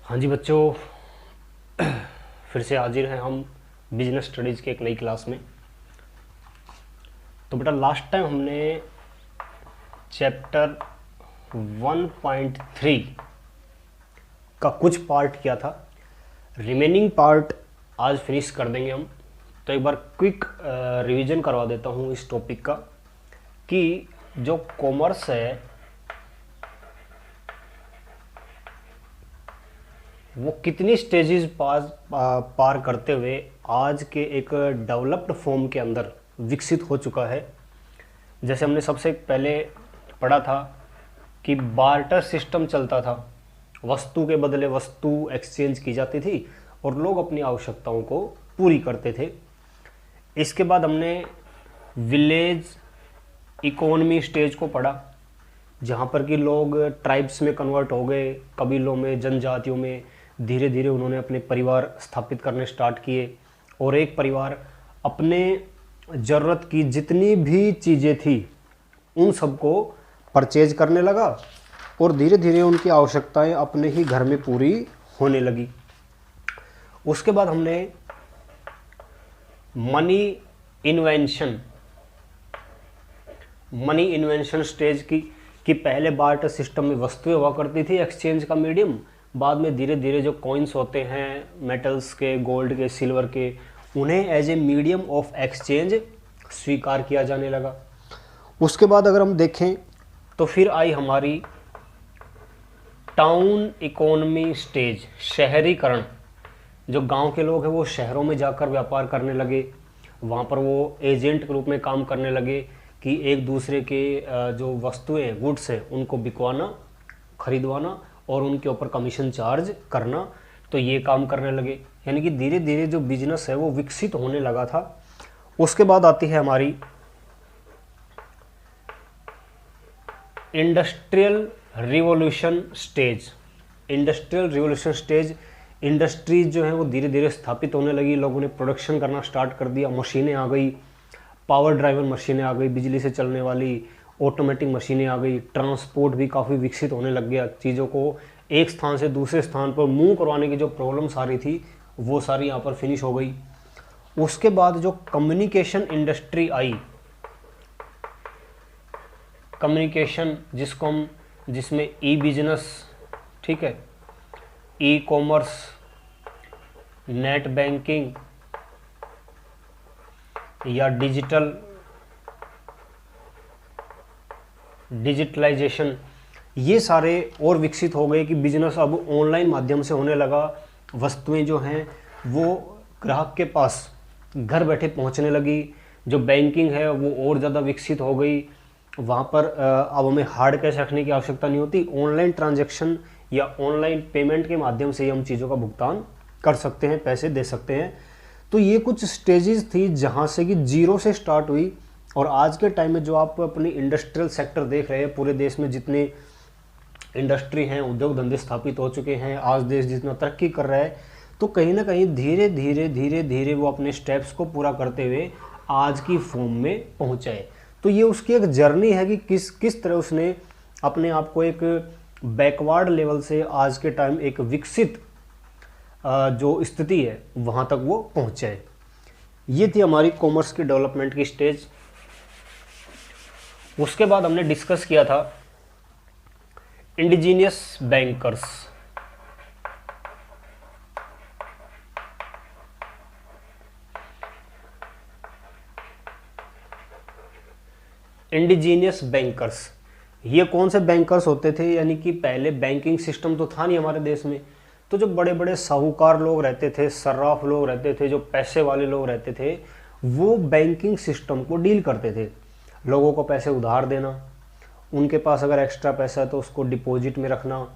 हाँ जी बच्चों, फिर से हाजिर हैं हम बिजनेस स्टडीज़ के एक नई क्लास में। तो बेटा लास्ट टाइम हमने चैप्टर 1.3 का कुछ पार्ट किया था। रिमेनिंग पार्ट आज फिनिश कर देंगे हम। तो एक बार क्विक रिवीजन करवा देता हूँ इस टॉपिक का कि जो कॉमर्स है वो कितनी स्टेजेस पार करते हुए आज के एक डेवलप्ड फॉर्म के अंदर विकसित हो चुका है। जैसे हमने सबसे पहले पढ़ा था कि बार्टर सिस्टम चलता था, वस्तु के बदले वस्तु एक्सचेंज की जाती थी और लोग अपनी आवश्यकताओं को पूरी करते थे। इसके बाद हमने विलेज इकोनॉमी स्टेज को पढ़ा, जहाँ पर कि लोग ट्राइब्स में कन्वर्ट हो गए, कबीलों में, जनजातियों में धीरे धीरे उन्होंने अपने परिवार स्थापित करने स्टार्ट किए और एक परिवार अपने ज़रूरत की जितनी भी चीज़ें थी उन सबको परचेज करने लगा और धीरे धीरे उनकी आवश्यकताएं अपने ही घर में पूरी होने लगी। उसके बाद हमने मनी इन्वेंशन स्टेज की कि पहले बार्टर सिस्टम में वस्तुएं हुआ करती थी एक्सचेंज का मीडियम, बाद में धीरे धीरे जो कॉइन्स होते हैं मेटल्स के, गोल्ड के, सिल्वर के, उन्हें as a medium of exchange स्वीकार किया जाने लगा। उसके बाद अगर हम देखें तो फिर आई हमारी टाउन इकोनॉमी स्टेज, शहरीकरण। जो गांव के लोग हैं वो शहरों में जाकर व्यापार करने लगे, वहाँ पर वो एजेंट के रूप में काम करने लगे कि एक दूसरे के जो वस्तुएं, गुड्स हैं, उनको बिकवाना, खरीदवाना और उनके ऊपर कमीशन चार्ज करना। तो ये काम करने लगे, यानी कि धीरे धीरे जो बिजनेस है वो विकसित होने लगा था। उसके बाद आती है हमारी इंडस्ट्रियल रिवॉल्यूशन स्टेज। इंडस्ट्रीज जो है वो धीरे धीरे स्थापित होने लगी, लोगों ने प्रोडक्शन करना स्टार्ट कर दिया, मशीनें आ गई, पावर ड्राइवर मशीनें आ गई, बिजली से चलने वाली ऑटोमेटिक मशीनें आ गई, ट्रांसपोर्ट भी काफ़ी विकसित होने लग गया, चीज़ों को एक स्थान से दूसरे स्थान पर मूव करवाने की जो प्रॉब्लम्स आ रही थी वो सारी यहाँ पर फिनिश हो गई। उसके बाद जो कम्युनिकेशन इंडस्ट्री आई, कम्युनिकेशन जिसमें ई बिजनेस, ठीक है, ई कॉमर्स, नेट बैंकिंग या डिजिटलाइजेशन, ये सारे और विकसित हो गए कि बिजनेस अब ऑनलाइन माध्यम से होने लगा। वस्तुएं जो हैं वो ग्राहक के पास घर बैठे पहुंचने लगी। जो बैंकिंग है वो और ज़्यादा विकसित हो गई, वहाँ पर अब हमें हार्ड कैश रखने की आवश्यकता नहीं होती, ऑनलाइन ट्रांजैक्शन या ऑनलाइन पेमेंट के माध्यम से ही हम चीज़ों का भुगतान कर सकते हैं, पैसे दे सकते हैं। तो ये कुछ स्टेजेस थी जहाँ से कि जीरो से स्टार्ट हुई और आज के टाइम में जो आप अपनी इंडस्ट्रियल सेक्टर देख रहे हैं, पूरे देश में जितने इंडस्ट्री हैं, उद्योग धंधे स्थापित हो चुके हैं, आज देश जितना तरक्की कर रहा है, तो कहीं ना कहीं धीरे धीरे वो अपने स्टेप्स को पूरा करते हुए आज की फॉर्म में पहुँचा है। तो ये उसकी एक जर्नी है कि किस तरह उसने अपने आप को एक बैकवर्ड लेवल से आज के टाइम एक विकसित जो स्थिति है वहाँ तक वो पहुँचा है। ये थी हमारी कॉमर्स की डेवलपमेंट की स्टेज। उसके बाद हमने डिस्कस किया था इंडिजीनियस बैंकर्स। इंडिजीनियस बैंकर्स, ये कौन से बैंकर्स होते थे? यानी कि पहले बैंकिंग सिस्टम तो था नहीं हमारे देश में, तो जो बड़े बड़े साहूकार लोग रहते थे, सर्राफ लोग रहते थे, जो पैसे वाले लोग रहते थे, वो बैंकिंग सिस्टम को डील करते थे। लोगों को पैसे उधार देना, उनके पास अगर एक्स्ट्रा पैसा है तो उसको डिपॉजिट में रखना,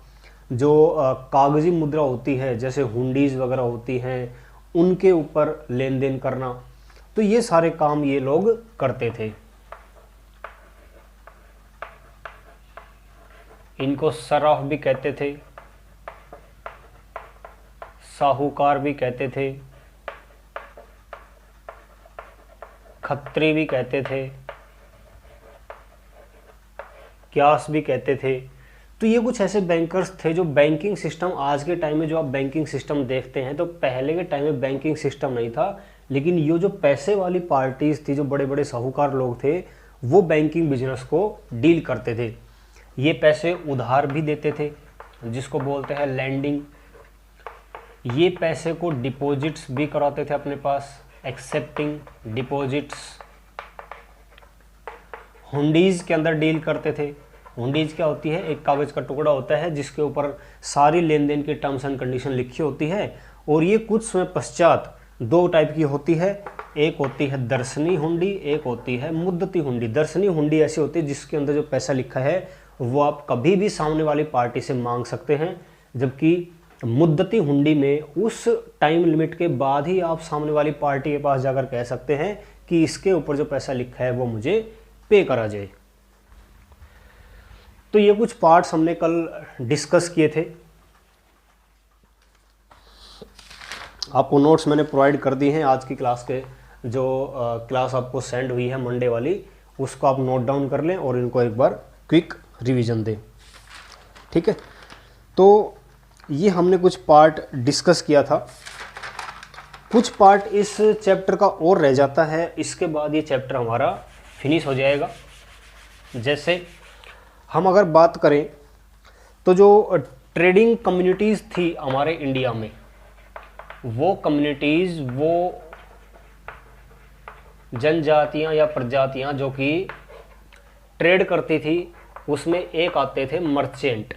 जो कागजी मुद्रा होती है जैसे हुंडीज वगैरह होती हैं उनके ऊपर लेन देन करना, तो ये सारे काम ये लोग करते थे। इनको सर्राफ भी कहते थे, साहूकार भी कहते थे, खत्री भी कहते थे, क्यास भी कहते थे। तो ये कुछ ऐसे बैंकर्स थे जो बैंकिंग सिस्टम, आज के टाइम में जो आप बैंकिंग सिस्टम देखते हैं तो पहले के टाइम में बैंकिंग सिस्टम नहीं था, लेकिन ये जो पैसे वाली पार्टीज थी, जो बड़े बड़े साहूकार लोग थे, वो बैंकिंग बिजनेस को डील करते थे। ये पैसे उधार भी देते थे जिसको बोलते हैं लैंडिंग। ये पैसे को डिपॉजिट्स भी कराते थे अपने पास, एक्सेप्टिंग डिपॉजिट्स। हुंडीज के अंदर डील करते थे। हुंडीज क्या होती है? एक कागज का टुकड़ा होता है जिसके ऊपर सारी लेन देन की टर्म्स एंड कंडीशन लिखी होती है, और ये कुछ समय पश्चात दो टाइप की होती है। एक होती है दर्शनी हुंडी, एक होती है मुद्दती हुंडी। दर्शनी हुंडी ऐसी होती है जिसके अंदर जो पैसा लिखा है वो आप कभी भी सामने वाली पार्टी से मांग सकते हैं, जबकि मुद्दती हुंडी में उस टाइम लिमिट के बाद ही आप सामने वाली पार्टी के पास जाकर कह सकते हैं कि इसके ऊपर जो पैसा लिखा है वो मुझे पे करा जाए। तो ये कुछ पार्ट्स हमने कल डिस्कस किए थे। आपको नोट्स मैंने प्रोवाइड कर दी हैं आज की क्लास के, जो क्लास आपको सेंड हुई है मंडे वाली, उसको आप नोट डाउन कर लें और इनको एक बार क्विक रिवीजन दें। ठीक है, तो ये हमने कुछ पार्ट डिस्कस किया था। कुछ पार्ट इस चैप्टर का और रह जाता है, इसके बाद ये चैप्टर हमारा फिनिश हो जाएगा। जैसे हम अगर बात करें तो जो ट्रेडिंग कम्युनिटीज़ थी हमारे इंडिया में, वो कम्युनिटीज़, वो जनजातियां या प्रजातियां जो कि ट्रेड करती थी, उसमें एक आते थे मर्चेंट,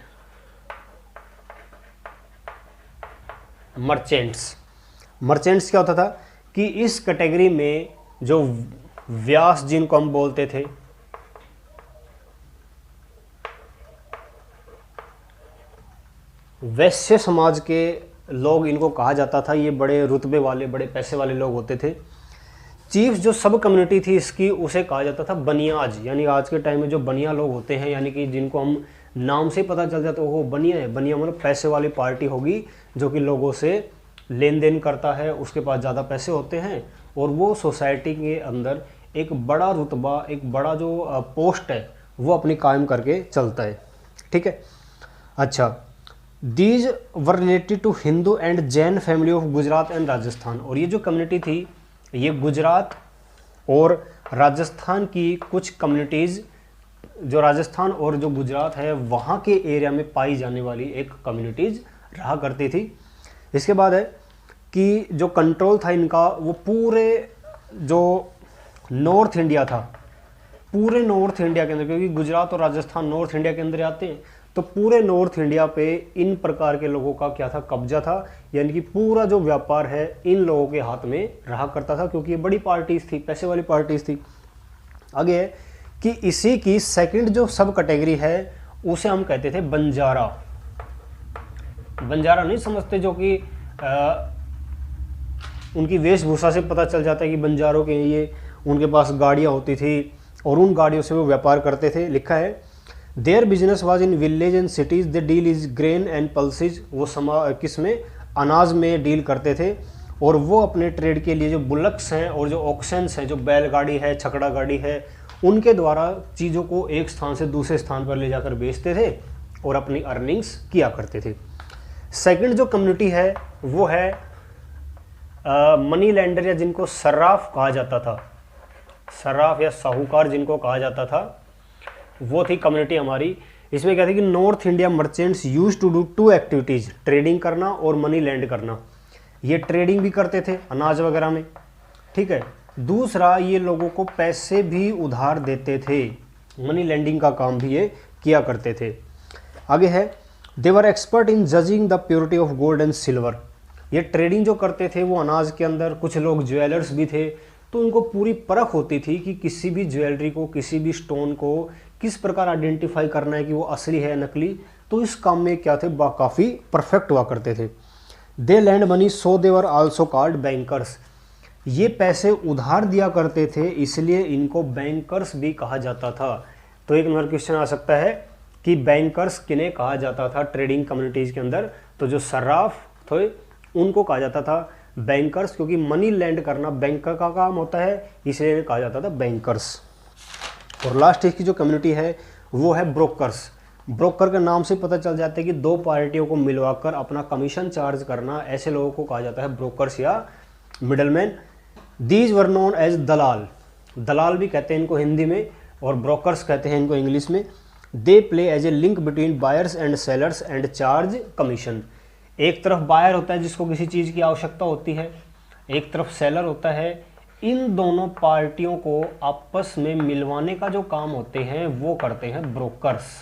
मर्चेंट्स क्या होता था कि इस कैटेगरी में जो व्यास जिनको हम बोलते थे, वैश्य समाज के लोग इनको कहा जाता था। ये बड़े रुतबे वाले, बड़े पैसे वाले लोग होते थे। चीफ जो सब कम्युनिटी थी इसकी, उसे कहा जाता था बनियाज, यानी आज के टाइम में जो बनिया लोग होते हैं, यानी कि जिनको हम नाम से पता चल जाता है वो बनिया है। बनिया मतलब पैसे वाली पार्टी होगी जो कि लोगों से लेन देन करता है, उसके पास ज़्यादा पैसे होते हैं और वो सोसाइटी के अंदर एक बड़ा रुतबा, एक बड़ा जो पोस्ट है वो अपनी कायम करके चलता है। ठीक है, अच्छा, these were related to Hindu and Jain family of Gujarat and Rajasthan. और ये जो कम्युनिटी थी ये गुजरात और राजस्थान की कुछ कम्युनिटीज़, जो राजस्थान और जो गुजरात है वहाँ के एरिया में पाई जाने वाली एक कम्युनिटीज़ रहा करती थी। इसके बाद है कि जो कंट्रोल था इनका वो पूरे जो नॉर्थ इंडिया था, पूरे नॉर्थ इंडिया के अंदर, क्योंकि गुजरात और राजस्थान नॉर्थ इंडिया के अंदर आते हैं, तो पूरे नॉर्थ इंडिया पे इन प्रकार के लोगों का क्या था? कब्जा था। यानी कि पूरा जो व्यापार है इन लोगों के हाथ में रहा करता था, क्योंकि ये बड़ी पार्टीज थी, पैसे वाली पार्टीज थी। आगे है कि इसी की सेकंड जो सब कैटेगरी है उसे हम कहते थे बंजारा। बंजारा नहीं समझते जो कि उनकी वेशभूषा से पता चल जाता है कि बंजारों के ये, उनके पास गाड़ियाँ होती थी और उन गाड़ियों से वो व्यापार करते थे। लिखा है their business was in village and cities, the deal is grain and pulses. वो किस में? अनाज में डील करते थे, और वो अपने ट्रेड के लिए जो बुलक्स हैं और जो ऑक्शंस हैं, जो बैलगाड़ी है, छकड़ा गाड़ी है, उनके द्वारा चीज़ों को एक स्थान से दूसरे स्थान पर ले जाकर बेचते थे और अपनी अर्निंग्स किया करते थे। सेकंड जो कम्युनिटी है वो है मनी लैंडर, या जिनको सर्राफ कहा जाता था, सर्राफ या साहूकार जिनको कहा जाता था, वो थी कम्युनिटी हमारी। इसमें क्या था कि north India merchants used to do two activities, trading करना और मनी लैंड करना। ये ट्रेडिंग भी करते थे अनाज वगैरह में, ठीक है। दूसरा, ये लोगों को पैसे भी उधार देते थे, मनी लैंडिंग का काम भी ये किया करते थे। आगे है they were expert in judging the purity of gold and silver. ये ट्रेडिंग जो करते थे वो अनाज के अंदर, कुछ लोग ज्वेलर्स भी थे, तो उनको पूरी परख होती थी कि किसी भी ज्वेलरी को, किसी भी स्टोन को किस प्रकार आइडेंटिफाई करना है कि वो असली है नकली। तो इस काम में क्या थे, काफ़ी परफेक्ट हुआ करते थे। They lend money so they were also called bankers. ये पैसे उधार दिया करते थे, इसलिए इनको बैंकर्स भी कहा जाता था। तो एक नंबर क्वेश्चन आ सकता है कि बैंकर्स किन्हें कहा जाता था ट्रेडिंग कम्युनिटीज़ के अंदर? तो जो सर्राफ थे उनको कहा जाता था बैंकर्स, क्योंकि मनी लैंड करना बैंकर का काम होता है, इसलिए कहा जाता था बैंकर्स। और लास्ट इसकी जो कम्युनिटी है वो है ब्रोकर्स। ब्रोकर के नाम से पता चल जाता है कि दो पार्टियों को मिलवाकर अपना कमीशन चार्ज करना, ऐसे लोगों को कहा जाता है ब्रोकर्स या middleman. These were known as dalal, दलाल भी कहते हैं इनको हिंदी में, और ब्रोकर्स कहते हैं इनको इंग्लिश में। They play as a link between buyers and sellers and charge commission. एक तरफ बायर होता है जिसको किसी चीज़ की आवश्यकता होती है, एक तरफ सेलर होता है। इन दोनों पार्टियों को आपस में मिलवाने का जो काम होते हैं वो करते हैं ब्रोकर्स।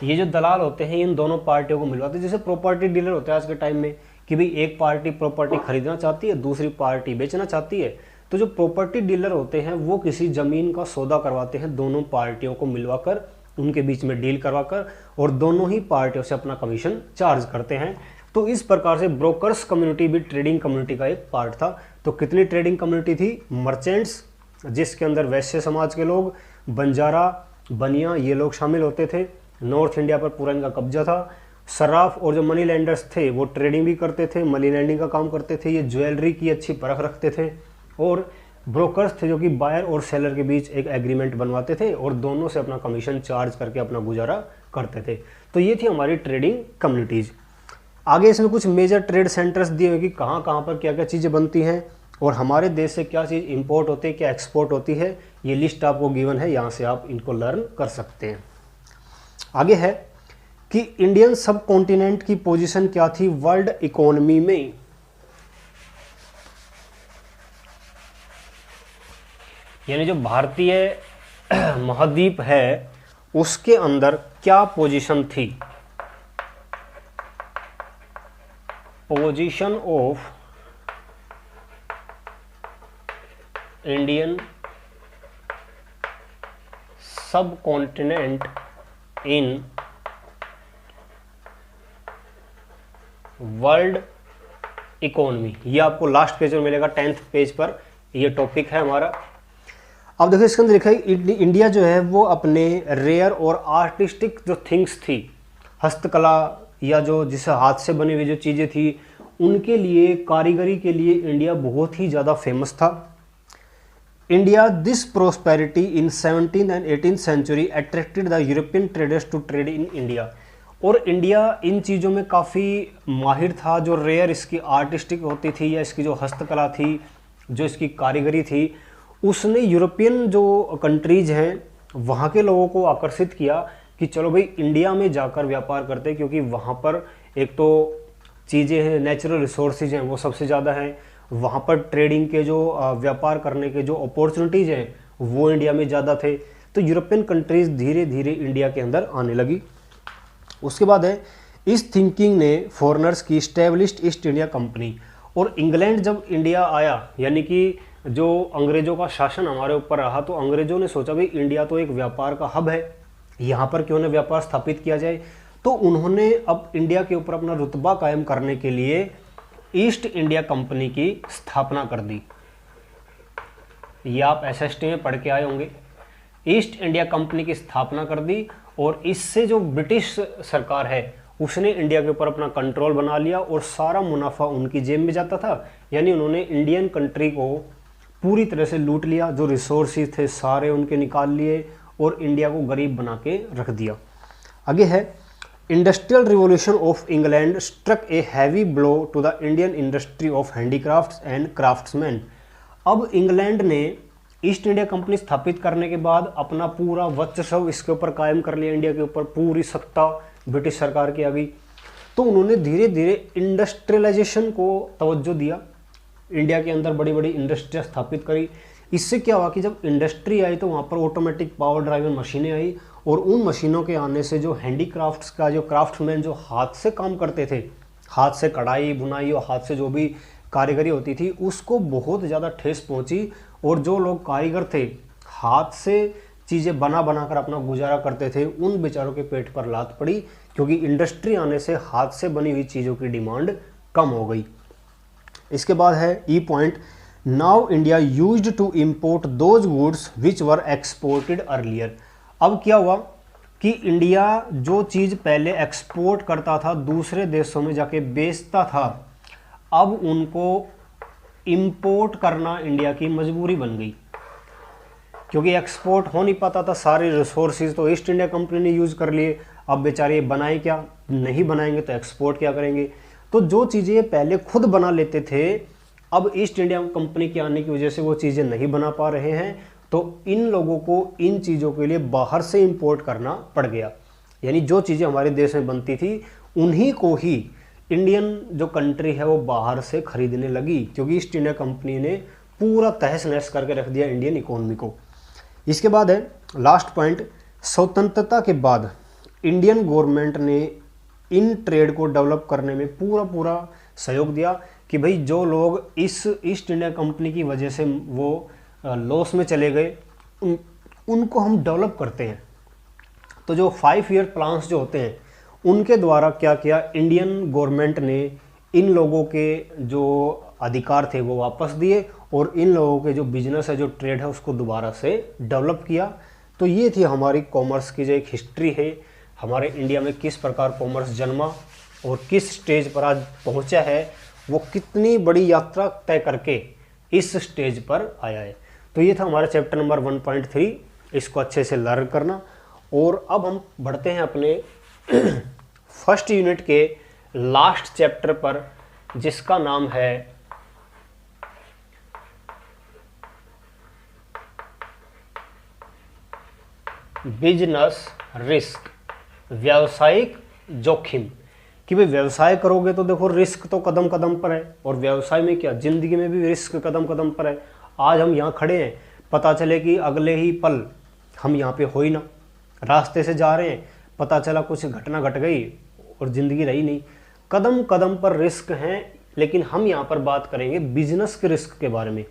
ये जो दलाल होते हैं इन दोनों पार्टियों को मिलवाते हैं, जैसे प्रॉपर्टी डीलर होते हैं आज के टाइम में कि भाई एक पार्टी प्रॉपर्टी खरीदना चाहती है, दूसरी पार्टी बेचना चाहती है, तो जो प्रॉपर्टी डीलर होते हैं वो किसी ज़मीन का सौदा करवाते हैं दोनों पार्टियों को मिलवाकर, उनके बीच में डील करवाकर, और दोनों ही पार्टियों से अपना कमीशन चार्ज करते हैं। तो इस प्रकार से ब्रोकर्स कम्युनिटी भी ट्रेडिंग कम्युनिटी का एक पार्ट था। तो कितनी ट्रेडिंग कम्युनिटी थी? मर्चेंट्स, जिसके अंदर वैश्य समाज के लोग, बंजारा, बनिया, ये लोग शामिल होते थे। नॉर्थ इंडिया पर पूरा इनका कब्जा था। सराफ और जो मनी लैंडर्स थे वो ट्रेडिंग भी करते थे, मनी लैंडिंग का काम करते थे, ये ज्वेलरी की अच्छी परख रखते थे। और ब्रोकर्स थे जो कि बायर और सेलर के बीच एक एग्रीमेंट बनवाते थे और दोनों से अपना कमीशन चार्ज करके अपना गुजारा करते थे। तो ये थी हमारी ट्रेडिंग कम्युनिटीज़। आगे इसमें कुछ मेजर ट्रेड सेंटर्स दिए हुए कि कहाँ कहाँ पर क्या क्या चीज़ें बनती हैं और हमारे देश से क्या चीज़ इंपोर्ट होती है, क्या एक्सपोर्ट होती है, ये लिस्ट आपको गिवन है, यहाँ से आप इनको लर्न कर सकते हैं। आगे है कि इंडियन सब कॉन्टिनेंट की पोजीशन क्या थी वर्ल्ड इकोनॉमी में। यानी जो भारतीय महाद्वीप है उसके अंदर क्या पोजीशन थी। पोजीशन ऑफ इंडियन सब कॉन्टिनेंट इन वर्ल्ड इकोनॉमी, ये आपको लास्ट पेज में मिलेगा, 10th पेज पर ये टॉपिक है हमारा। अब देखो इसके अंदर लिखा है इंडिया जो है वो अपने रेयर और आर्टिस्टिक जो थिंग्स थी, हस्तकला या जो जिसे हाथ से बनी हुई जो चीज़ें थी, उनके लिए, कारीगरी के लिए इंडिया बहुत ही ज़्यादा फेमस था। India this prosperity in 17th and 18th century attracted the European traders to trade in India. और इंडिया इन चीज़ों में काफ़ी माहिर था। जो रेयर इसकी आर्टिस्टिक होती थी या इसकी जो हस्तकला थी, जो इसकी कारीगरी थी, उसने यूरोपियन जो कंट्रीज हैं वहाँ के लोगों को आकर्षित किया कि चलो भाई इंडिया में जाकर व्यापार करते हैं, क्योंकि वहाँ पर एक तो चीज़ें हैं, नेचुरल रिसोर्सेज हैं वो सबसे ज़्यादा हैं, वहाँ पर ट्रेडिंग के जो व्यापार करने के जो अपॉर्चुनिटीज़ हैं वो इंडिया में ज़्यादा थे। तो यूरोपियन कंट्रीज़ धीरे धीरे इंडिया के अंदर आने लगी। उसके बाद है इस थिंकिंग ने फॉरेनर्स की स्टैब्लिश्ड ईस्ट इंडिया कंपनी। और इंग्लैंड जब इंडिया आया, यानी कि जो अंग्रेज़ों का शासन हमारे ऊपर रहा, तो अंग्रेज़ों ने सोचा भाई इंडिया तो एक व्यापार का हब है, यहाँ पर क्यों ना व्यापार स्थापित किया जाए। तो उन्होंने अब इंडिया के ऊपर अपना रुतबा कायम करने के लिए ईस्ट इंडिया कंपनी की स्थापना कर दी। ये आप एसएसटी में पढ़ के आए होंगे। ईस्ट इंडिया कंपनी की स्थापना कर दी और इससे जो ब्रिटिश सरकार है उसने इंडिया के ऊपर अपना कंट्रोल बना लिया और सारा मुनाफा उनकी जेब में जाता था। यानी उन्होंने इंडियन कंट्री को पूरी तरह से लूट लिया, जो रिसोर्सेज थे सारे उनके निकाल लिए और इंडिया को गरीब बना के रख दिया। आगे है industrial revolution of England struck a heavy blow to the Indian industry of handicrafts and craftsman. अब इंग्लैंड ने ईस्ट इंडिया कंपनी स्थापित करने के बाद अपना पूरा वर्चस्व इसके ऊपर कायम कर लिया, इंडिया के ऊपर पूरी सत्ता ब्रिटिश सरकार की आ गई। तो उन्होंने धीरे धीरे इंडस्ट्रियलाइजेशन को तवज्जो दिया, इंडिया के अंदर बड़ी बड़ी इंडस्ट्रियाँ स्थापित करी। इससे क्या हुआ कि जब इंडस्ट्री आई तो वहाँ पर ऑटोमेटिक पावर ड्राइवन मशीनें आई और उन मशीनों के आने से जो हैंडीक्राफ्ट्स का जो क्राफ्ट्समैन जो हाथ से काम करते थे, हाथ से कढ़ाई बुनाई और हाथ से जो भी कारीगरी होती थी, उसको बहुत ज़्यादा ठेस पहुँची। और जो लोग कारीगर थे, हाथ से चीज़ें बना कर अपना गुजारा करते थे, उन बेचारों के पेट पर लात पड़ी, क्योंकि इंडस्ट्री आने से हाथ से बनी हुई चीज़ों की डिमांड कम हो गई। इसके बाद है E point, now India used to import those goods which were exported earlier. अब क्या हुआ कि इंडिया जो चीज़ पहले एक्सपोर्ट करता था, दूसरे देशों में जाके बेचता था, अब उनको इंपोर्ट करना इंडिया की मजबूरी बन गई। क्योंकि एक्सपोर्ट हो नहीं पाता था, सारे रिसोर्सेज तो ईस्ट इंडिया कंपनी ने यूज़ कर लिए। अब बेचारे बनाए क्या, नहीं बनाएंगे तो एक्सपोर्ट क्या करेंगे। तो जो चीज़ें पहले खुद बना लेते थे, अब ईस्ट इंडिया कंपनी के आने की वजह से वो चीज़ें नहीं बना पा रहे हैं, तो इन लोगों को इन चीज़ों के लिए बाहर से इंपोर्ट करना पड़ गया। यानी जो चीज़ें हमारे देश में बनती थी उन्हीं को ही इंडियन जो कंट्री है वो बाहर से खरीदने लगी, क्योंकि ईस्ट इंडिया कंपनी ने पूरा तहस नहस करके रख दिया इंडियन इकोनॉमी को। इसके बाद है लास्ट पॉइंट, स्वतंत्रता के बाद इंडियन गवर्नमेंट ने इन ट्रेड को डेवलप करने में पूरा सहयोग दिया कि भाई जो लोग इस ईस्ट इंडिया कंपनी की वजह से वो लॉस में चले गए उनको हम डेवलप करते हैं। तो जो 5 ईयर प्लान्स जो होते हैं उनके द्वारा क्या किया, इंडियन गवर्नमेंट ने इन लोगों के जो अधिकार थे वो वापस दिए और इन लोगों के जो बिजनेस है, जो ट्रेड है, उसको दोबारा से डेवलप किया। तो ये थी हमारी कॉमर्स की जो एक हिस्ट्री है, हमारे इंडिया में किस प्रकार कॉमर्स जन्मा और किस स्टेज पर आज पहुंचा है, वो कितनी बड़ी यात्रा तय करके इस स्टेज पर आया है। तो ये था हमारा चैप्टर नंबर 1.3, इसको अच्छे से लर्न करना। और अब हम बढ़ते हैं अपने फर्स्ट यूनिट के लास्ट चैप्टर पर, जिसका नाम है बिजनेस रिस्क, व्यावसायिक जोखिम। कि भाई व्यवसाय करोगे तो देखो रिस्क तो कदम कदम पर है, और व्यवसाय में क्या, जिंदगी में भी रिस्क कदम कदम पर है। आज हम यहाँ खड़े हैं, पता चले कि अगले ही पल हम यहाँ पे हो ही ना, रास्ते से जा रहे हैं, पता चला कुछ घटना घट गई और ज़िंदगी रही नहीं। कदम कदम पर रिस्क हैं, लेकिन हम यहाँ पर बात करेंगे बिजनेस के रिस्क के बारे में।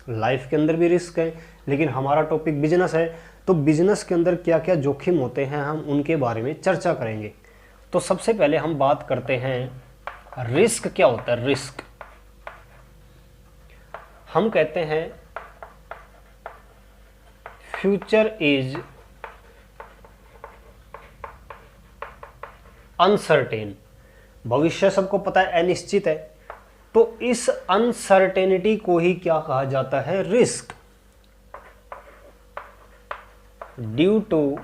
लाइफ के अंदर भी रिस्क है, लेकिन हमारा टॉपिक बिजनेस है, तो बिजनेस के अंदर क्या क्या जोखिम होते हैं हम उनके बारे में चर्चा करेंगे। तो सबसे पहले हम बात करते हैं रिस्क क्या होता है। रिस्क हम कहते हैं फ्यूचर इज अनसर्टेन, भविष्य सबको पता है अनिश्चित है, तो इस अनसर्टेनिटी को ही क्या कहा जाता है, risk. Due to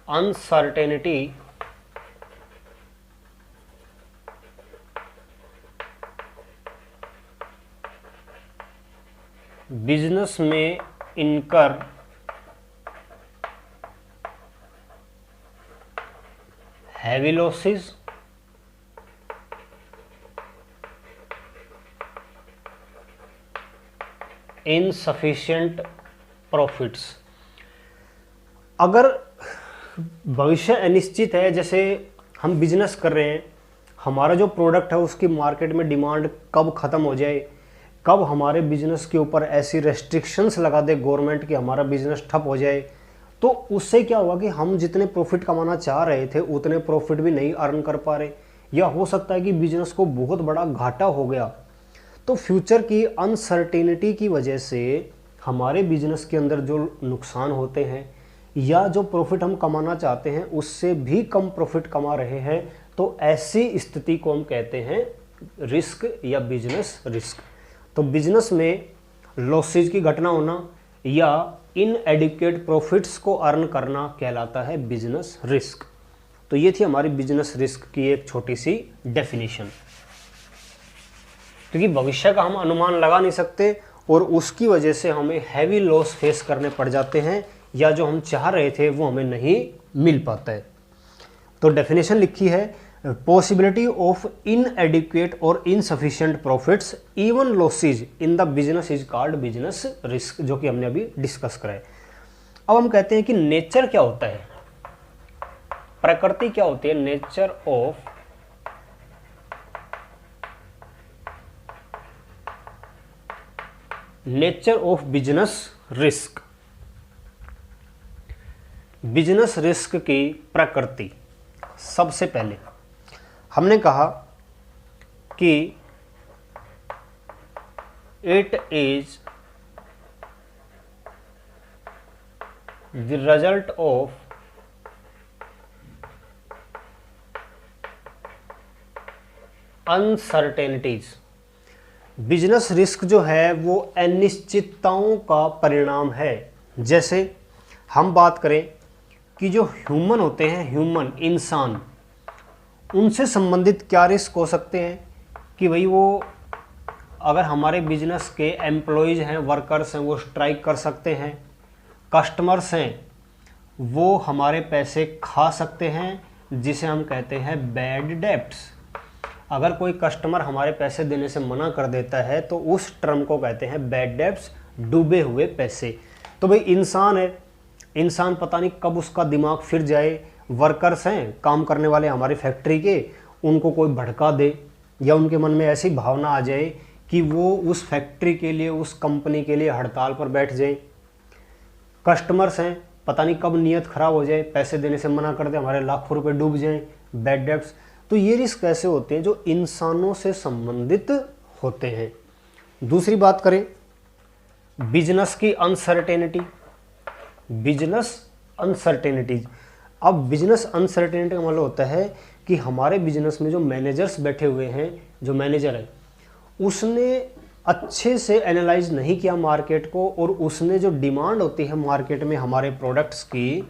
uncertainty business में incur heavy losses, insufficient profits. अगर भविष्य अनिश्चित है, जैसे हम बिजनेस कर रहे हैं, हमारा जो प्रोडक्ट है उसकी मार्केट में डिमांड कब ख़त्म हो जाए, कब हमारे बिजनेस के ऊपर ऐसी रेस्ट्रिक्शंस लगा दे गवर्नमेंट कि हमारा बिजनेस ठप हो जाए, तो उससे क्या हुआ कि हम जितने प्रॉफिट कमाना चाह रहे थे उतने प्रॉफिट भी नहीं अर्न कर पा रहे, या हो सकता है कि बिजनेस को बहुत बड़ा घाटा हो गया। तो फ्यूचर की अनसर्टेनिटी की वजह से हमारे बिजनेस के अंदर जो नुकसान होते हैं या जो प्रॉफिट हम कमाना चाहते हैं उससे भी कम प्रॉफिट कमा रहे हैं, तो ऐसी स्थिति को हम कहते हैं रिस्क या बिजनेस रिस्क। तो बिजनेस में लॉसेज की घटना होना या इनएडिक्वेट प्रॉफिट्स को अर्न करना कहलाता है बिजनेस रिस्क। तो ये थी हमारी बिजनेस रिस्क की एक छोटी सी डेफिनेशन। क्योंकि भविष्य का हम अनुमान लगा नहीं सकते और उसकी वजह से हमें हैवी लॉस फेस करने पड़ जाते हैं, या जो हम चाह रहे थे वो हमें नहीं मिल पाता है। तो डेफिनेशन लिखी है, पॉसिबिलिटी ऑफ इनएडिक्वेट और insufficient profits even losses in the business is called business risk, जो कि हमने अभी डिस्कस करा है। अब हम कहते हैं कि नेचर क्या होता है, प्रकृति क्या होती है, nature of business risk. Business risk की प्रकृति, सबसे पहले हमने कहा कि it is the result of uncertainties. Business risk जो है वो अनिश्चितताओं का परिणाम है। जैसे हम बात करें कि जो ह्यूमन होते हैं, ह्यूमन इंसान, उनसे संबंधित क्या रिस्क हो सकते हैं कि भाई वो अगर हमारे बिजनेस के एम्प्लॉयज़ हैं, वर्कर्स हैं, वो स्ट्राइक कर सकते हैं। कस्टमर्स हैं वो हमारे पैसे खा सकते हैं, जिसे हम कहते हैं बैड डेब्ट्स। अगर कोई कस्टमर हमारे पैसे देने से मना कर देता है तो उस टर्म को कहते हैं बैड डेब्ट्स, डूबे हुए पैसे। तो भाई इंसान है, इंसान पता नहीं कब उसका दिमाग फिर जाए। वर्कर्स हैं, काम करने वाले हमारी फैक्ट्री के, उनको कोई भड़का दे या उनके मन में ऐसी भावना आ जाए कि वो उस फैक्ट्री के लिए, उस कंपनी के लिए हड़ताल पर बैठ जाए। कस्टमर्स हैं, पता नहीं कब नीयत खराब हो जाए, पैसे देने से मना कर दे, हमारे लाखों रुपए डूब जाएं, बैड डेब्ट्स। तो ये रिस्क ऐसे होते हैं जो इंसानों से संबंधित होते हैं। दूसरी बात करें बिजनेस की अनसर्टेनिटी, बिजनेस अनसर्टेनिटीज। अब बिजनेस अनसर्टेनिटी का मतलब होता है कि हमारे बिजनेस में जो मैनेजर्स बैठे हुए हैं, जो मैनेजर है उसने अच्छे से एनालाइज नहीं किया मार्केट को, और उसने जो डिमांड होती है मार्केट में हमारे प्रोडक्ट्स की,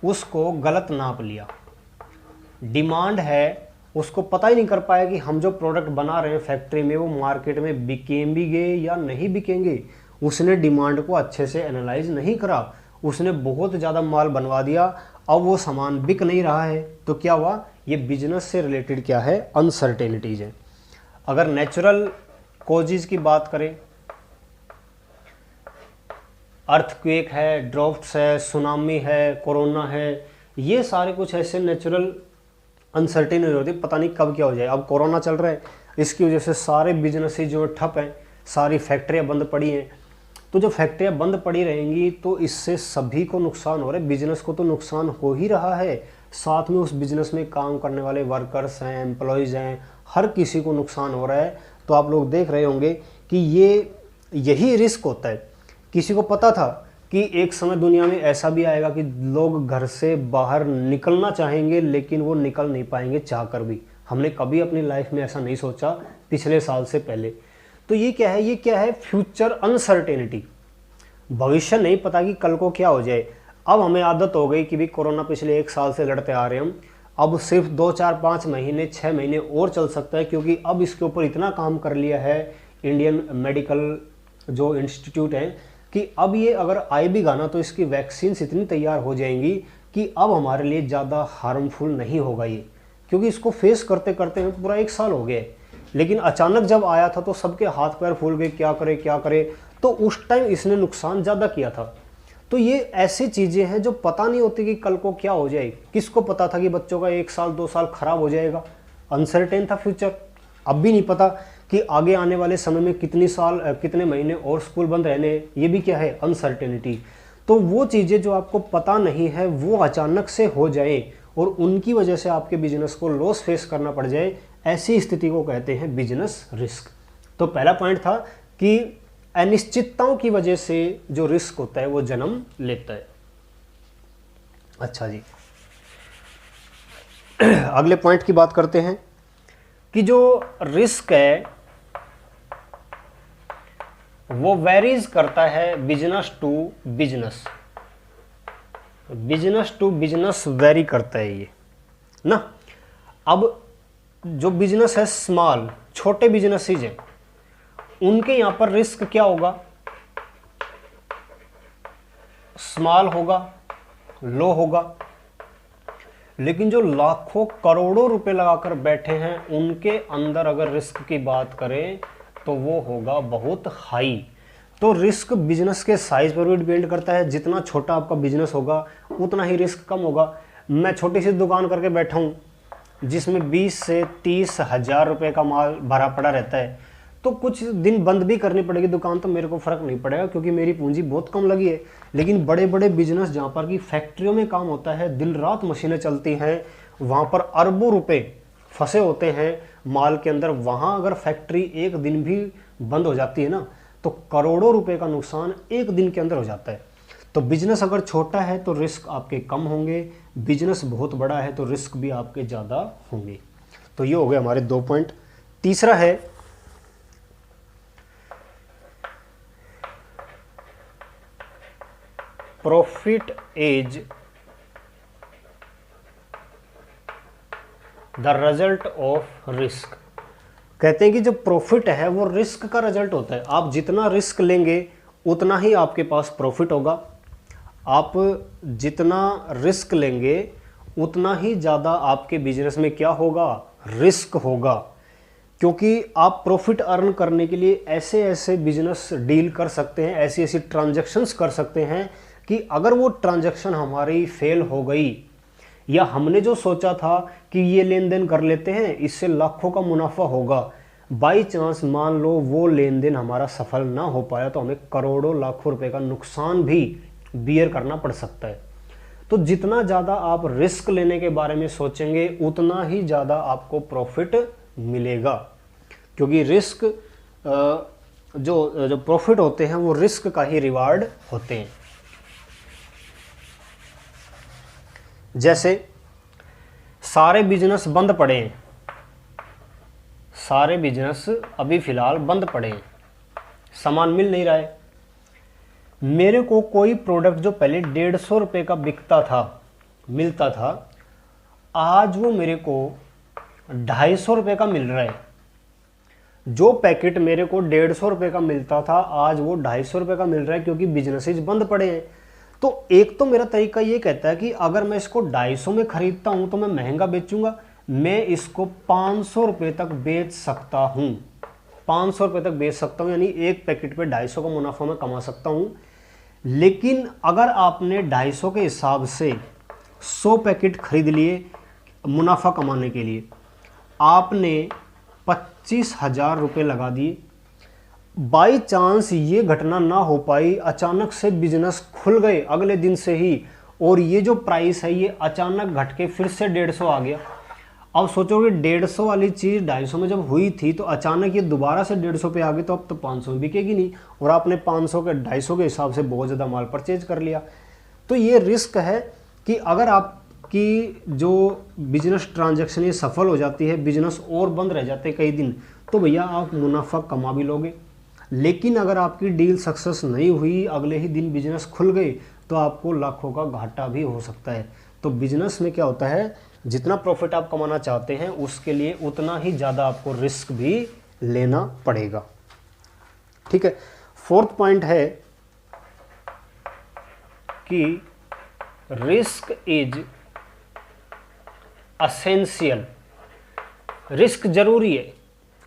उसको गलत नाप लिया। डिमांड है उसको पता ही नहीं कर पाया कि हम जो प्रोडक्ट बना रहे हैं फैक्ट्री में वो मार्केट में बिकेंगे या नहीं बिकेंगे। उसने डिमांड को अच्छे से एनालाइज नहीं करा, उसने बहुत ज़्यादा माल बनवा दिया, अब वो सामान बिक नहीं रहा है। तो क्या हुआ, ये बिजनेस से रिलेटेड क्या है, अनसर्टेनिटीज है। अगर नेचुरल कॉजेज की बात करें, अर्थक्वेक है, ड्रॉफ्ट्स है, सुनामी है, कोरोना है, ये सारे कुछ ऐसे नेचुरल अनसर्टेनिटी होती है, पता नहीं कब क्या हो जाए। अब कोरोना चल रहा है, इसकी वजह से सारे बिजनेस जो ठप हैं, सारी फैक्ट्रियाँ बंद पड़ी हैं। तो जो फैक्ट्रियाँ बंद पड़ी रहेंगी तो इससे सभी को नुकसान हो रहा है। बिजनेस को तो नुकसान हो ही रहा है, साथ में उस बिजनेस में काम करने वाले वर्कर्स हैं, एम्प्लॉयज़ हैं, हर किसी को नुकसान हो रहा है। तो आप लोग देख रहे होंगे कि यही रिस्क होता है। किसी को पता था कि एक समय दुनिया में ऐसा भी आएगा कि लोग घर से बाहर निकलना चाहेंगे लेकिन वो निकल नहीं पाएंगे चाहकर भी। हमने कभी अपनी लाइफ में ऐसा नहीं सोचा पिछले साल से पहले। तो ये क्या है, ये क्या है, फ्यूचर अनसर्टेनिटी। भविष्य नहीं पता कि कल को क्या हो जाए। अब हमें आदत हो गई कि भी कोरोना पिछले 1 साल से लड़ते आ रहे हैं हम, अब सिर्फ 2, 4, 5 महीने, 6 महीने और चल सकता है, क्योंकि अब इसके ऊपर इतना काम कर लिया है इंडियन मेडिकल जो इंस्टीट्यूट है कि अब ये अगर आए भी गाना तो इसकी वैक्सीन्स इतनी तैयार हो जाएंगी कि अब हमारे लिए ज़्यादा हार्मफुल नहीं होगा ये, क्योंकि इसको फेस करते करते हमें पूरा 1 साल हो गया है। लेकिन अचानक जब आया था तो सबके हाथ पैर फूल गए, क्या करे क्या करे। तो उस टाइम इसने नुकसान ज़्यादा किया था। तो ये ऐसी चीज़ें हैं जो पता नहीं होती कि कल को क्या हो जाए। किसको पता था कि बच्चों का 1 साल 2 साल खराब हो जाएगा, अनसर्टेन था फ्यूचर। अब भी नहीं पता कि आगे आने वाले समय में कितने महीने और स्कूल बंद रहने, ये भी क्या है, अनसर्टेनिटी। तो वो चीज़ें जो आपको पता नहीं है वो अचानक से हो जाए और उनकी वजह से आपके बिजनेस को लॉस फेस करना पड़ जाए, ऐसी स्थिति को कहते हैं बिजनेस रिस्क। तो पहला पॉइंट था कि अनिश्चितताओं की वजह से जो रिस्क होता है वो जन्म लेता है। अच्छा जी, अगले पॉइंट की बात करते हैं कि जो रिस्क है वो वेरीज करता है business to business. Business to business vary करता है ये ना। अब जो बिजनेस है स्मॉल, छोटे बिजनेसेस हैं, उनके यहां पर रिस्क क्या होगा, स्मॉल होगा, लो होगा। लेकिन जो लाखों करोड़ों रुपए लगाकर बैठे हैं उनके अंदर अगर रिस्क की बात करें तो वो होगा बहुत हाई। तो रिस्क बिजनेस के साइज पर भी डिपेंड करता है। जितना छोटा आपका बिजनेस होगा उतना ही रिस्क कम होगा। मैं छोटी सी दुकान करके बैठा हूँ जिसमें 20 से 30 हज़ार रुपये का माल भरा पड़ा रहता है, तो कुछ दिन बंद भी करनी पड़ेगी दुकान तो मेरे को फ़र्क नहीं पड़ेगा क्योंकि मेरी पूंजी बहुत कम लगी है। लेकिन बड़े बड़े बिजनेस जहाँ पर कि फैक्ट्रियों में काम होता है, दिन रात मशीनें चलती हैं, वहाँ पर अरबों रुपए फंसे होते हैं माल के अंदर, वहाँ अगर फैक्ट्री एक दिन भी बंद हो जाती है ना तो करोड़ों रुपए का नुकसान एक दिन के अंदर हो जाता है। तो बिजनेस अगर छोटा है तो रिस्क आपके कम होंगे, बिजनेस बहुत बड़ा है तो रिस्क भी आपके ज़्यादा होंगे। तो ये हो गए हमारे 2 पॉइंट। तीसरा है profit is the result of risk. कहते हैं कि जो प्रॉफिट है वो रिस्क का रिजल्ट होता है। आप जितना रिस्क लेंगे उतना ही आपके पास प्रॉफिट होगा। आप जितना रिस्क लेंगे उतना ही ज़्यादा आपके बिजनेस में क्या होगा, रिस्क होगा। क्योंकि आप प्रॉफिट अर्न करने के लिए ऐसे ऐसे बिजनेस डील कर सकते हैं, ऐसी ऐसी ट्रांजैक्शंस कर सकते हैं कि अगर वो ट्रांजैक्शन हमारी फेल हो गई या हमने जो सोचा था कि ये लेन देन कर लेते हैं इससे लाखों का मुनाफा होगा, बाई चांस मान लो वो लेन देन हमारा सफल ना हो पाया तो हमें करोड़ों लाखों रुपए का नुकसान भी बियर करना पड़ सकता है। तो जितना ज़्यादा आप रिस्क लेने के बारे में सोचेंगे उतना ही ज़्यादा आपको प्रॉफिट मिलेगा। क्योंकि रिस्क जो प्रॉफिट होते हैं वो रिस्क का ही रिवार्ड होते हैं। जैसे सारे बिजनेस बंद पड़े हैं, सारे बिजनेस अभी फ़िलहाल बंद पड़े हैं, सामान मिल नहीं रहा है। मेरे को कोई प्रोडक्ट जो पहले 150 रुपये का बिकता था, मिलता था, आज वो मेरे को 250 रुपये का मिल रहा है। जो पैकेट मेरे को 150 रुपये का मिलता था आज वो 250 रुपये का मिल रहा है, क्योंकि बिजनेसेस बंद पड़े हैं। तो एक तो मेरा तरीका ये कहता है कि अगर मैं इसको 250 में खरीदता हूँ तो मैं महंगा बेचूंगा, मैं इसको 500 रुपये तक बेच सकता हूँ, 500 रुपये तक बेच सकता हूँ, यानी एक पैकेट पे 250 का मुनाफा मैं कमा सकता हूँ। लेकिन अगर आपने 250 के हिसाब से 100 पैकेट खरीद लिए मुनाफा कमाने के लिए, आपने 25,000 रुपये लगा दिए, बाई चांस ये घटना ना हो पाई, अचानक से बिजनेस खुल गए अगले दिन से ही और ये जो प्राइस है ये अचानक घट के फिर से 150 आ गया। अब सोचोगे 150 वाली चीज़ 250 में जब हुई थी तो अचानक ये दोबारा से 150 पे आ गई, तो अब तो 500 में बिकेगी नहीं, और आपने 500 के 250 के हिसाब से बहुत ज़्यादा माल परचेज कर लिया। तो ये रिस्क है कि अगर आपकी जो बिजनेस ट्रांजैक्शन ये सफल हो जाती है, बिजनेस और बंद रह जाते हैं कई दिन, तो भैया आप मुनाफा कमा भी लोगे। लेकिन अगर आपकी डील सक्सेस नहीं हुई, अगले ही दिन बिजनेस खुल गई, तो आपको लाखों का घाटा भी हो सकता है। तो बिजनेस में क्या होता है, जितना प्रॉफिट आप कमाना चाहते हैं उसके लिए उतना ही ज़्यादा आपको रिस्क भी लेना पड़ेगा। ठीक है। फोर्थ पॉइंट है कि रिस्क इज असेंशियल। रिस्क जरूरी है,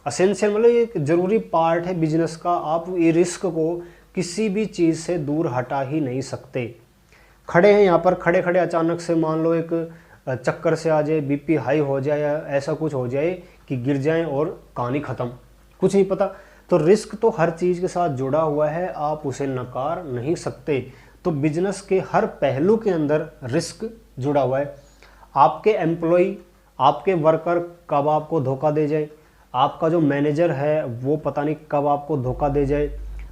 असेंशियल मतलब ये एक जरूरी पार्ट है बिजनेस का। आप ये रिस्क को किसी भी चीज़ से दूर हटा ही नहीं सकते। खड़े हैं यहाँ पर, खड़े खड़े अचानक से मान लो एक चक्कर से आ जाए, बीपी हाई हो जाए या ऐसा कुछ हो जाए कि गिर जाएं और कहानी ख़त्म, कुछ नहीं पता। तो रिस्क तो हर चीज़ के साथ जुड़ा हुआ है, आप उसे नकार नहीं सकते। तो बिजनेस के हर पहलू के अंदर रिस्क जुड़ा हुआ है। आपके एम्प्लॉय, आपके वर्कर कब आपको धोखा दे जाए, आपका जो मैनेजर है वो पता नहीं कब आपको धोखा दे जाए,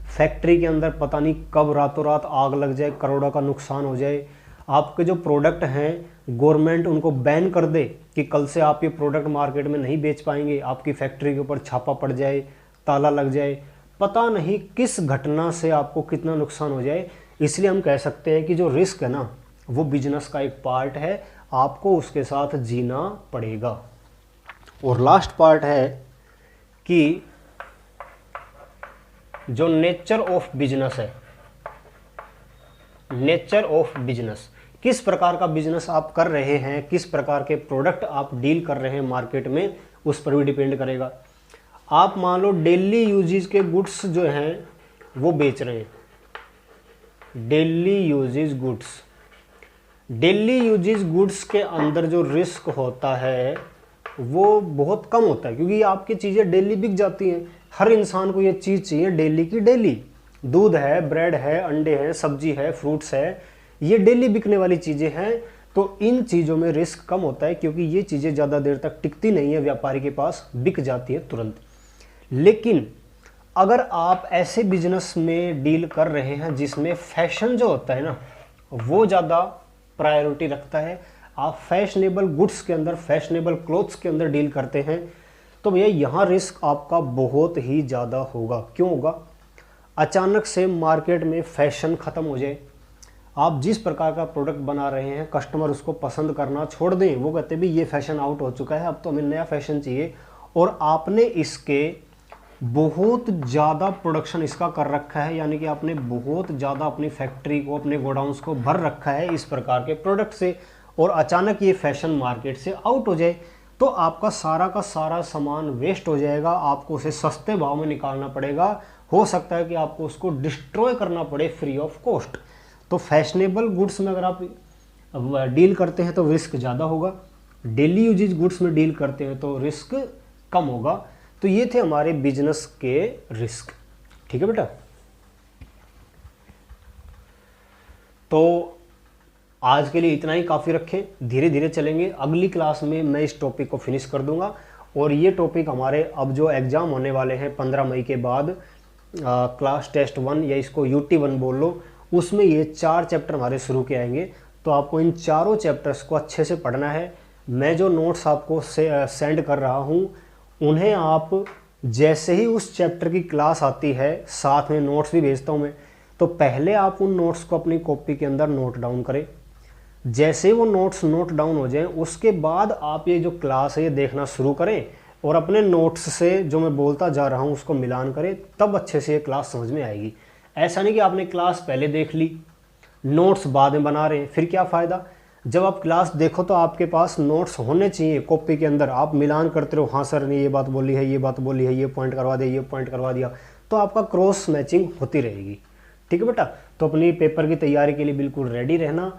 फैक्ट्री के अंदर पता नहीं कब रातों रात आग लग जाए, करोड़ों का नुकसान हो जाए, आपके जो प्रोडक्ट हैं गवर्नमेंट उनको बैन कर दे कि कल से आप ये प्रोडक्ट मार्केट में नहीं बेच पाएंगे, आपकी फैक्ट्री के ऊपर छापा पड़ जाए, ताला लग जाए, पता नहीं किस घटना से आपको कितना नुकसान हो जाए। इसलिए हम कह सकते हैं कि जो रिस्क है ना वो बिजनेस का एक पार्ट है, आपको उसके साथ जीना पड़ेगा। और लास्ट पार्ट है कि जो नेचर ऑफ बिजनेस है, नेचर ऑफ बिजनेस, किस प्रकार का बिजनेस आप कर रहे हैं, किस प्रकार के प्रोडक्ट आप डील कर रहे हैं मार्केट में, उस पर भी डिपेंड करेगा। आप मान लो डेली यूजेज के गुड्स जो हैं वो बेच रहे हैं, daily usages goods, daily usages goods के अंदर जो रिस्क होता है वो बहुत कम होता है, क्योंकि आपकी चीज़ें डेली बिक जाती हैं। हर इंसान को ये चीज़ चाहिए डेली की डेली। दूध है, ब्रेड है, अंडे हैं, सब्जी है, फ्रूट्स है, ये डेली बिकने वाली चीज़ें हैं। तो इन चीज़ों में रिस्क कम होता है, क्योंकि ये चीज़ें ज़्यादा देर तक टिकती नहीं है, व्यापारी के पास बिक जाती है तुरंत। लेकिन अगर आप ऐसे बिजनेस में डील कर रहे हैं जिसमें फैशन जो होता है ना वो ज़्यादा प्रायोरिटी रखता है, आप फैशनेबल गुड्स के अंदर, फैशनेबल क्लोथ्स के अंदर डील करते हैं, तो भैया यहाँ रिस्क आपका बहुत ही ज़्यादा होगा। क्यों होगा? अचानक से मार्केट में फैशन ख़त्म हो जाए, आप जिस प्रकार का प्रोडक्ट बना रहे हैं कस्टमर उसको पसंद करना छोड़ दें, वो कहते हैं भी ये फैशन आउट हो चुका है, अब तो हमें नया फैशन चाहिए, और आपने इसके बहुत ज़्यादा प्रोडक्शन इसका कर रखा है, यानी कि आपने बहुत ज़्यादा अपनी फैक्ट्री को, अपने गोडाउन्स को भर रखा है इस प्रकार के प्रोडक्ट से, और अचानक ये फैशन मार्केट से आउट हो जाए तो आपका सारा का सारा सामान वेस्ट हो जाएगा, आपको उसे सस्ते भाव में निकालना पड़ेगा, हो सकता है कि आपको उसको डिस्ट्रॉय करना पड़े फ्री ऑफ कॉस्ट। तो फैशनेबल गुड्स में अगर आप डील करते हैं तो रिस्क ज़्यादा होगा, डेली यूजेज गुड्स में डील करते हैं तो रिस्क कम होगा। तो ये थे हमारे बिजनेस के रिस्क। ठीक है बेटा, तो आज के लिए इतना ही काफ़ी रखें, धीरे धीरे चलेंगे, अगली क्लास में मैं इस टॉपिक को फिनिश कर दूंगा। और ये टॉपिक हमारे अब जो एग्ज़ाम होने वाले हैं 15 मई के बाद, क्लास टेस्ट 1 या इसको UT1 बोल लो, उसमें ये 4 चैप्टर हमारे शुरू के आएंगे। तो आपको इन चारों चैप्टर्स को अच्छे से पढ़ना है। मैं जो नोट्स आपको सेंड कर रहा हूँ उन्हें आप जैसे ही उस चैप्टर की क्लास आती है, साथ में नोट्स भी भेजता हूँ मैं, तो पहले आप उन नोट्स को अपनी कॉपी के अंदर नोट डाउन करें। जैसे वो नोट्स नोट डाउन हो जाएं उसके बाद आप ये जो क्लास है ये देखना शुरू करें और अपने नोट्स से जो मैं बोलता जा रहा हूँ उसको मिलान करें, तब अच्छे से ये क्लास समझ में आएगी। ऐसा नहीं कि आपने क्लास पहले देख ली, नोट्स बाद में बना रहे हैं, फिर क्या फ़ायदा। जब आप क्लास देखो तो आपके पास नोट्स होने चाहिए कॉपी के अंदर, आप मिलान करते रहो, हाँ सर ने ये बात बोली है, ये बात बोली है, ये पॉइंट करवा दिया, ये पॉइंट करवा दिया, तो आपका क्रॉस मैचिंग होती रहेगी। ठीक है बेटा, तो अपनी पेपर की तैयारी के लिए बिल्कुल रेडी रहना।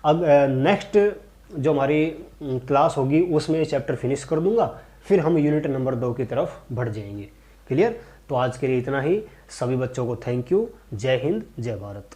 अब नेक्स्ट जो हमारी क्लास होगी उसमें ये चैप्टर फिनिश कर दूंगा, फिर हम यूनिट नंबर 2 की तरफ बढ़ जाएंगे। क्लियर? तो आज के लिए इतना ही। सभी बच्चों को थैंक यू। जय हिंद, जय भारत।